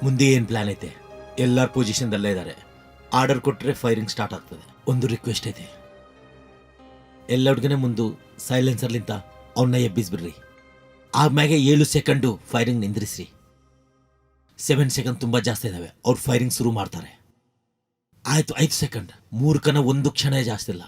ಮುಂದೆ ಏನು ಪ್ಲಾನ್ ಐತೆ? ಎಲ್ಲರ ಪೊಸಿಷನ್ದಲ್ಲೇ ಇದ್ದಾರೆ. ಆರ್ಡರ್ ಕೊಟ್ಟರೆ ಫೈರಿಂಗ್ ಸ್ಟಾರ್ಟ್ ಆಗ್ತದೆ. ಒಂದು ರಿಕ್ವೆಸ್ಟ್ ಐತೆ, ಎಲ್ಲ ಹುಡುಗನೇ ಮುಂದೆ ಸೈಲೆನ್ಸರ್ಲಿಂತ ಅವನ್ನ ಎಬ್ಬಿಸ್ಬಿಡ್ರಿ. ಆಮ್ಯಾಗೆ 7 ಸೆಕೆಂಡು ಫೈರಿಂಗ್ ನಿಂದ್ರಿಸ್ರಿ. 7 ಸೆಕೆಂಡ್ ತುಂಬ ಜಾಸ್ತಿ ಇದ್ದಾವೆ. ಅವ್ರು ಫೈರಿಂಗ್ ಶುರು ಮಾಡ್ತಾರೆ. ಆಯಿತು, 5 ಸೆಕೆಂಡ್. 3 1 ಕ್ಷಣ ಜಾಸ್ತಿ ಇಲ್ಲ.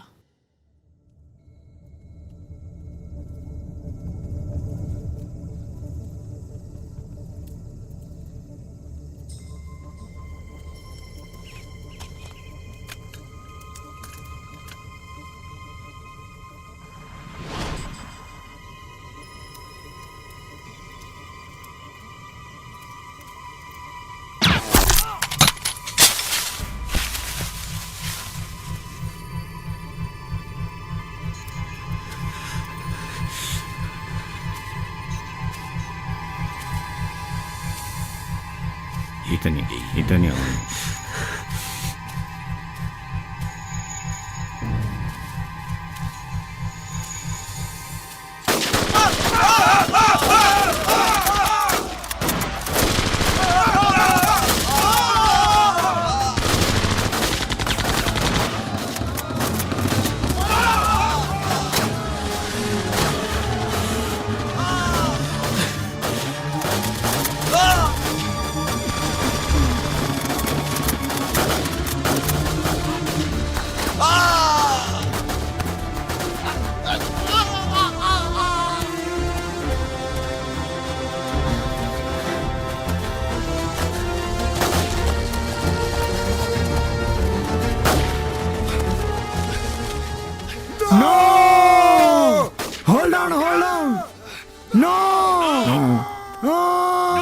ಇತನಿ ಅವನು.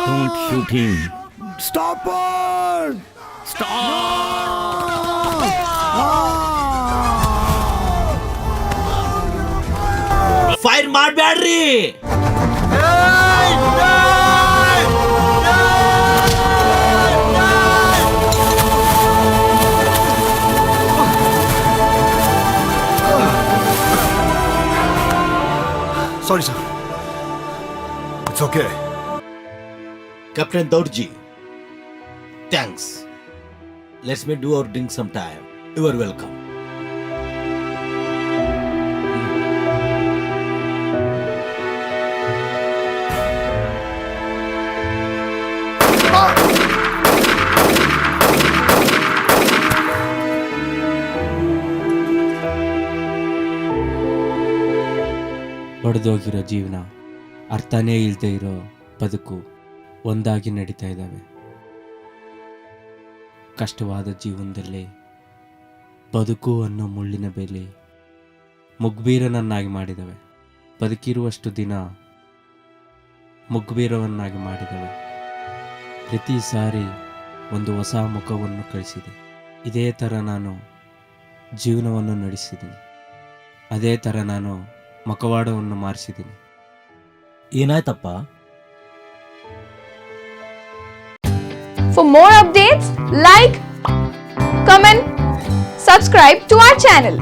Don't shoot him. Stop her! Stop! Fire ಮಾಡಬೇಡ್ರಿ. Sorry, sir. It's okay. Captain Daurji, thanks. Let's me do our drink sometime. You are welcome. ಒಡೆದೋಗಿರೋ ಜೀವನ, ಅರ್ಥನೇ ಇಲ್ಲದೆ ಇರೋ ಬದುಕು ಒಂದಾಗಿ ನಡೀತಾ ಇದ್ದಾವೆ. ಕಷ್ಟವಾದ ಜೀವನದಲ್ಲಿ ಬದುಕು ಅನ್ನೋ ಮುಳ್ಳಿನ ಬೇಲಿ ಮುಗ್ಬೀರನನ್ನಾಗಿ ಮಾಡಿದವೆ. ಬದುಕಿರುವಷ್ಟು ದಿನ ಮುಗ್ಬೀರವನ್ನಾಗಿ ಮಾಡಿದವೆ. ಪ್ರತಿ ಸಾರಿ ಒಂದು ಹೊಸ ಮುಖವನ್ನು ಕಳಿಸಿದೆ. ಇದೇ ಥರ ನಾನು ಜೀವನವನ್ನು ನಡೆಸಿದ್ದೀನಿ. ಅದೇ ಥರ ನಾನು ಮುಖವಾಡವನ್ನು ಮಾರಿಸಿದ್ದೀನಿ. ಏನಾಯ್ತಪ್ಪ? For more updates, like, comment, subscribe to our channel.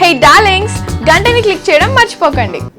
Hey darlings, గంటని click చేయడం మర్చిపోకండి.